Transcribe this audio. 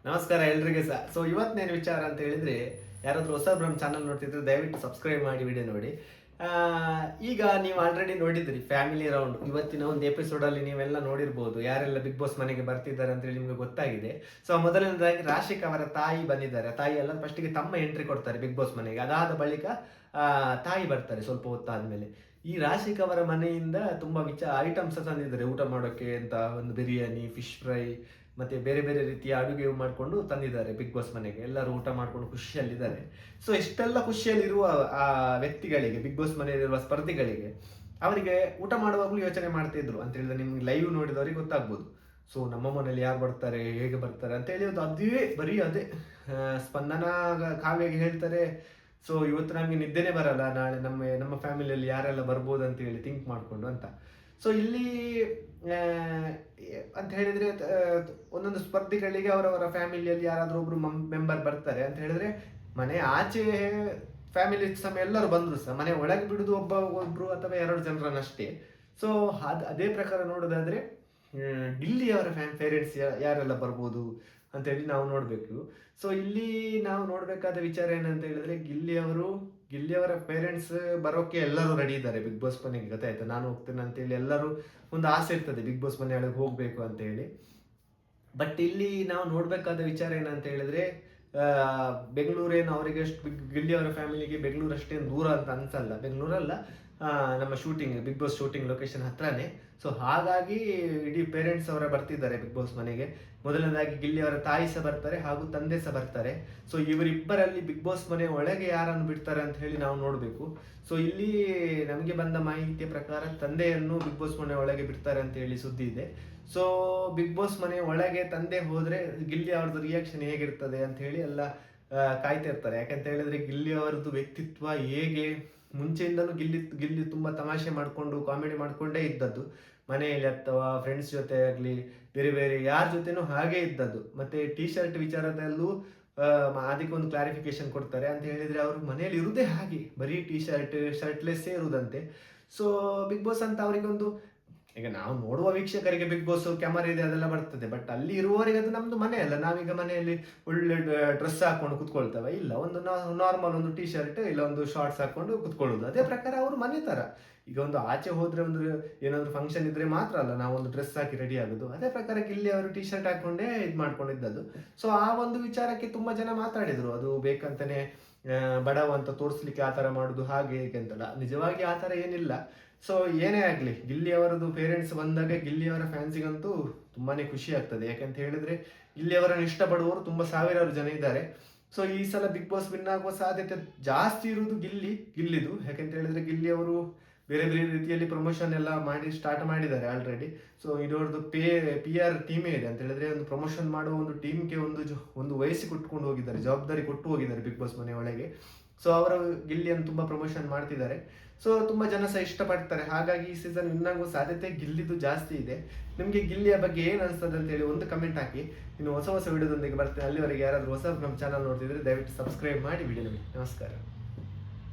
ನಮಸ್ಕಾರ ಎಲ್ರಿಗೆ ಸಹ. ಇವತ್ತಿನೇನು ವಿಚಾರ ಅಂತ ಹೇಳಿದ್ರೆ, ಯಾರಾದರೂ ಹೊಸಬ್ರು ನಮ್ಮ ಚಾನಲ್ ನೋಡ್ತಿದ್ರೆ ದಯವಿಟ್ಟು ಸಬ್ಸ್ಕ್ರೈಬ್ ಮಾಡಿ ವಿಡಿಯೋ ನೋಡಿ. ಆ, ಈಗ ನೀವು ಆಲ್ರೆಡಿ ನೋಡಿದ್ರಿ ಫ್ಯಾಮಿಲಿ ರೌಂಡ್. ಇವತ್ತಿನ ಒಂದು ಎಪಿಸೋಡಲ್ಲಿ ನೀವೆಲ್ಲ ನೋಡಿರ್ಬೋದು ಯಾರೆಲ್ಲ ಬಿಗ್ ಬಾಸ್ ಮನೆಗೆ ಬರ್ತಿದ್ದಾರೆ ಅಂತ ಹೇಳಿ ನಿಮಗೆ ಗೊತ್ತಾಗಿದೆ. ಮೊದಲನೇದಾಗಿ ರಾಶಿಕ್ ಅವರ ತಾಯಿ ಬಂದಿದ್ದಾರೆ. ತಾಯಿ ಎಲ್ಲ ಫಸ್ಟಿಗೆ ತಮ್ಮ ಎಂಟ್ರಿ ಕೊಡ್ತಾರೆ ಬಿಗ್ ಬಾಸ್ ಮನೆಗೆ. ಅದಾದ ಬಳಿಕ ತಾಯಿ ಬರ್ತಾರೆ ಸ್ವಲ್ಪ ಹೊತ್ತಾದ್ಮೇಲೆ. ಈ ರಾಶಿಕ್ ಅವರ ಮನೆಯಿಂದ ತುಂಬಾ ಐಟಮ್ಸ್ ತಂದಿದ್ದಾರೆ ಊಟ ಮಾಡೋಕೆ ಅಂತ. ಒಂದು ಬಿರಿಯಾನಿ, ಫಿಶ್ ಫ್ರೈ ಮತ್ತೆ ಬೇರೆ ಬೇರೆ ರೀತಿಯ ಅಡುಗೆ ಮಾಡಿಕೊಂಡು ತಂದಿದ್ದಾರೆ ಬಿಗ್ ಬಾಸ್ ಮನೆಗೆ. ಎಲ್ಲರೂ ಊಟ ಮಾಡ್ಕೊಂಡು ಖುಷಿಯಲ್ಲಿದ್ದಾರೆ. ಇಷ್ಟೆಲ್ಲ ಖುಷಿಯಲ್ಲಿರುವ ಆ ವ್ಯಕ್ತಿಗಳಿಗೆ, ಬಿಗ್ ಬಾಸ್ ಮನೆಯಲ್ಲಿರುವ ಸ್ಪರ್ಧಿಗಳಿಗೆ, ಅವರಿಗೆ ಊಟ ಮಾಡುವಾಗಲೂ ಯೋಚನೆ ಮಾಡ್ತಿದ್ರು ಅಂತ ಹೇಳಿದ್ರೆ ನಿಮ್ಗೆ ಲೈವ್ ನೋಡಿದವರಿಗೆ ಗೊತ್ತಾಗ್ಬೋದು. ನಮ್ಮ ಮನೇಲಿ ಯಾರು ಬರ್ತಾರೆ, ಹೇಗೆ ಬರ್ತಾರೆ ಅಂತ ಹೇಳಿ ಅದೇ ಬರೀ ಅದೇ ಸ್ಪಂದನ ಕಾವ್ಯಗೆ ಹೇಳ್ತಾರೆ. ಇವತ್ತು ನಮಗೆ ನಿದ್ದೆನೇ ಬರಲ್ಲ, ನಾಳೆ ನಮ್ಮ ಫ್ಯಾಮಿಲಿಯಲ್ಲಿ ಯಾರೆಲ್ಲ ಬರ್ಬೋದು ಅಂತ ಹೇಳಿ ಥಿಂಕ್ ಮಾಡಿಕೊಂಡು ಅಂತ. ಇಲ್ಲಿ ಅಂತ ಹೇಳಿದ್ರೆ ಒಂದೊಂದು ಸ್ಪರ್ಧಿಗಳಿಗೆ ಅವರವರ ಫ್ಯಾಮಿಲಿಯಲ್ಲಿ ಯಾರಾದ್ರೂ ಒಬ್ರು ಮೆಂಬರ್ ಬರ್ತಾರೆ ಅಂತ ಹೇಳಿದ್ರೆ, ಮನೆ ಆಚೆ ಫ್ಯಾಮಿಲಿ ಸಮ ಎಲ್ಲರೂ ಬಂದ್ರು ಸಹ ಮನೆ ಒಳಗೆ ಬಿಡುದು ಒಬ್ರು ಅಥವಾ 2 ಜನರನ್ನಷ್ಟೇ. ಅದೇ ಪ್ರಕಾರ ನೋಡೋದಾದ್ರೆ ಗಿಲ್ಲಿಯವರ ಪೇರೆಂಟ್ಸ್ ಯಾರೆಲ್ಲ ಬರ್ಬೋದು ಅಂತ ಹೇಳಿ ನಾವು ನೋಡ್ಬೇಕು. ಇಲ್ಲಿ ನಾವು ನೋಡ್ಬೇಕಾದ ವಿಚಾರ ಏನಂತ ಹೇಳಿದ್ರೆ, ಗಿಲ್ಲಿಯವರ ಪೇರೆಂಟ್ಸ್ ಬರೋಕೆ ಎಲ್ಲರೂ ರೆಡಿ ಇದ್ದಾರೆ ಬಿಗ್ ಬಾಸ್ ಮನೆಗೆ. ಗೊತ್ತಾಯ್ತು, ನಾನು ಹೋಗ್ತೇನೆ ಅಂತ ಹೇಳಿ ಎಲ್ಲರೂ ಒಂದು ಆಸೆ ಇರ್ತದೆ ಬಿಗ್ ಬಾಸ್ ಮನೆ ಒಳಗೆ ಹೋಗ್ಬೇಕು ಅಂತ ಹೇಳಿ. ಬಟ್ ಇಲ್ಲಿ ನಾವು ನೋಡ್ಬೇಕಾದ ವಿಚಾರ ಏನಂತ ಹೇಳಿದ್ರೆ, ಬೆಂಗಳೂರೇನು ಅವರಿಗೆ ಗಿಲ್ಲಿಯವರ ಫ್ಯಾಮಿಲಿಗೆ ಬೆಂಗಳೂರು ಅಷ್ಟೇನು ದೂರ ಅಂತ ಅನ್ಸಲ್ಲ. ಬೆಂಗಳೂರಲ್ಲ, ನಮ್ಮ shooting big boss shooting location ಹತ್ರನೇ. ಹಾಗಾಗಿ ಇಡೀ ಪೇರೆಂಟ್ಸ್ ಅವರ ಬರ್ತಿದ್ದಾರೆ ಬಿಗ್ ಬಾಸ್ ಮನೆಗೆ. ಮೊದಲನೇದಾಗಿ ಗಿಲ್ಲಿಯವರ ತಾಯಿ ಸಹ ಬರ್ತಾರೆ ಹಾಗೂ ತಂದೆ ಸಹ ಬರ್ತಾರೆ. ಇವರಿಬ್ಬರಲ್ಲಿ ಬಿಗ್ ಬಾಸ್ ಮನೆ ಒಳಗೆ ಯಾರನ್ನು ಬಿಡ್ತಾರೆ ಅಂತ ಹೇಳಿ ನಾವು ನೋಡಬೇಕು. ಇಲ್ಲಿ ನಮಗೆ ಬಂದ ಮಾಹಿತಿಯ ಪ್ರಕಾರ ತಂದೆಯನ್ನು ಬಿಗ್ ಬಾಸ್ ಮನೆ ಒಳಗೆ ಬಿಡ್ತಾರೆ ಅಂತ ಹೇಳಿ ಸುದ್ದಿ ಇದೆ. ಬಿಗ್ ಬಾಸ್ ಮನೆ ಒಳಗೆ ತಂದೆ ಹೋದ್ರೆ ಗಿಲ್ಲಿ ಅವ್ರದ್ದು ರಿಯಾಕ್ಷನ್ ಹೇಗಿರ್ತದೆ ಅಂತ ಹೇಳಿ ಎಲ್ಲ ಕಾಯ್ತಾ ಇರ್ತಾರೆ. ಯಾಕಂತ ಹೇಳಿದ್ರೆ ಗಿಲ್ಲಿ ಅವರದ್ದು ವ್ಯಕ್ತಿತ್ವ ಹೇಗೆ, ಮುಂಚೆಯಿಂದಲೂ ಗಿಲ್ಲಿ ತುಂಬಾ ತಮಾಷೆ ಮಾಡಿಕೊಂಡು ಕಾಮಿಡಿ ಮಾಡ್ಕೊಂಡೇ ಇದ್ದದ್ದು. ಮನೆಯಲ್ಲಿ ಅಥವಾ ಫ್ರೆಂಡ್ಸ್ ಜೊತೆ ಆಗಲಿ, ಬೇರೆ ಬೇರೆ ಯಾರ ಜೊತೆನೂ ಹಾಗೆ ಇದ್ದದ್ದು. ಮತ್ತೆ ಟೀ ಶರ್ಟ್ ವಿಚಾರದಲ್ಲೂ ಅದಕ್ಕೆ ಒಂದು ಕ್ಲಾರಿಫಿಕೇಶನ್ ಕೊಡ್ತಾರೆ. ಅಂತ ಹೇಳಿದ್ರೆ ಅವರು ಮನೆಯಲ್ಲಿ ಇರುವುದೇ ಹಾಗೆ, ಬರೀ ಟೀ ಶರ್ಟ್ಲೆಸ್ಸೇ ಇರುವುದಂತೆ. ಬಿಗ್ ಬಾಸ್ ಅಂತ ಅವರಿಗೆ ಒಂದು, ಈಗ ನಾವು ನೋಡುವ ವೀಕ್ಷಕರಿಗೆ ಬಿಗ್ ಬಾಸ್ ಕ್ಯಾಮರಾ ಇದೆ ಅದೆಲ್ಲ ಬರ್ತದೆ. ಬಟ್ ಅಲ್ಲಿ ಇರುವವರಿಗೆ ಅದು ನಮ್ದು ಮನೆ ಅಲ್ಲ. ನಾವೀಗ ಮನೆಯಲ್ಲಿ ಒಳ್ಳೆ ಡ್ರೆಸ್ ಹಾಕೊಂಡು ಕುತ್ಕೊಳ್ತೇವೆ? ಇಲ್ಲ, ಒಂದು ನಾರ್ಮಲ್ ಒಂದು ಟೀ ಶರ್ಟ್ ಇಲ್ಲ ಒಂದು ಶಾರ್ಟ್ಸ್ ಹಾಕೊಂಡು ಕುತ್ಕೊಳ್ಳೋದು. ಅದೇ ಪ್ರಕಾರ ಅವರು ಮನೆ ತರ. ಈಗ ಒಂದು ಆಚೆ ಹೋದ್ರೆ ಒಂದು ಏನಾದ್ರು ಫಂಕ್ಷನ್ ಇದ್ರೆ ಮಾತ್ರ ಅಲ್ಲ ನಾವು ಒಂದು ಡ್ರೆಸ್ ಹಾಕಿ ರೆಡಿ ಆಗೋದು. ಅದೇ ಪ್ರಕಾರ ಇಲ್ಲಿ ಅವರು ಟೀ ಶರ್ಟ್ ಹಾಕೊಂಡೇ ಇದು ಮಾಡ್ಕೊಂಡಿದ್ದದ್ದು. ಆ ಒಂದು ವಿಚಾರಕ್ಕೆ ತುಂಬಾ ಜನ ಮಾತಾಡಿದ್ರು, ಅದು ಬೇಕಂತಾನೆ ಬಡವ ಅಂತ ತೋರಿಸ್ಲಿಕ್ಕೆ ಆತರ ಮಾಡುದು ಹಾಗೆ ಹೇಗೆ ಅಂತಲ್ಲ. ನಿಜವಾಗಿ ಆತರ ಏನಿಲ್ಲ. ಏನೇ ಆಗ್ಲಿ, ಗಿಲ್ಲಿ ಅವರದ್ದು ಪೇರೆಂಟ್ಸ್ ಬಂದಾಗ ಗಿಲ್ಲಿಯವರ ಫ್ಯಾನ್ಸಿಗಂತೂ ತುಂಬಾನೇ ಖುಷಿ ಆಗ್ತದೆ. ಯಾಕಂತ ಹೇಳಿದ್ರೆ ಗಿಲ್ಲಿಯವರನ್ನು ಇಷ್ಟಪಡುವವರು ತುಂಬಾ ಸಾವಿರಾರು ಜನ ಇದ್ದಾರೆ. ಈ ಸಲ ಬಿಗ್ ಬಾಸ್ ವಿನ್ ಆಗುವ ಸಾಧ್ಯತೆ ಜಾಸ್ತಿ ಇರುವುದು ಗಿಲ್ಲಿದು. ಯಾಕಂತ ಹೇಳಿದ್ರೆ ಗಿಲ್ಲಿ ಅವರು ಬೇರೆ ಬೇರೆ ರೀತಿಯಲ್ಲಿ ಪ್ರಮೋಷನ್ ಎಲ್ಲ ಸ್ಟಾರ್ಟ್ ಮಾಡಿದ್ದಾರೆ ಆಲ್ರೆಡಿ. ಇದೊಂದು PR ಟೀಮೇ ಇದೆ ಅಂತ ಹೇಳಿದ್ರೆ, ಒಂದು ಪ್ರಮೋಷನ್ ಮಾಡುವ ಒಂದು ಟೀಮ್ಗೆ ಒಂದು ವಯಸ್ಸು ಕೊಟ್ಕೊಂಡು ಹೋಗಿದ್ದಾರೆ, ಜವಾಬ್ದಾರಿ ಕೊಟ್ಟು ಹೋಗಿದ್ದಾರೆ ಬಿಗ್ ಬಾಸ್ ಮನೆ ಒಳಗೆ. ಅವರು ಗಿಲ್ಲಿಯನ್ನು ತುಂಬಾ ಪ್ರಮೋಷನ್ ಮಾಡ್ತಿದ್ದಾರೆ. ತುಂಬಾ ಜನ ಸಹ ಇಷ್ಟಪಡ್ತಾರೆ. ಹಾಗಾಗಿ ಈ ಸೀಸನ್ ವಿನ್ ಆಗುವ ಸಾಧ್ಯತೆ ಗಿಲ್ಲಿದು ಜಾಸ್ತಿ ಇದೆ. ನಿಮ್ಗೆ ಗಿಲ್ಲಿಯ ಬಗ್ಗೆ ಏನ್ ಅನ್ಸ್ತದೆ ಅಂತ ಹೇಳಿ ಒಂದು ಕಮೆಂಟ್ ಹಾಕಿ. ಇನ್ನು ಹೊಸ ವಿಡಿಯೋದೊಂದಿಗೆ ಬರ್ತೇನೆ. ಅಲ್ಲಿವರೆಗೆ ಯಾರಾದ್ರೂ ಹೊಸ ನಮ್ಮ ಚಾನಲ್ ನೋಡ್ತಿದ್ರೆ ದಯವಿಟ್ಟು ಸಬ್ಸ್ಕ್ರೈಬ್ ಮಾಡಿ ವಿಡಿಯೋ ನೋಡಿ. ನಮಸ್ಕಾರ.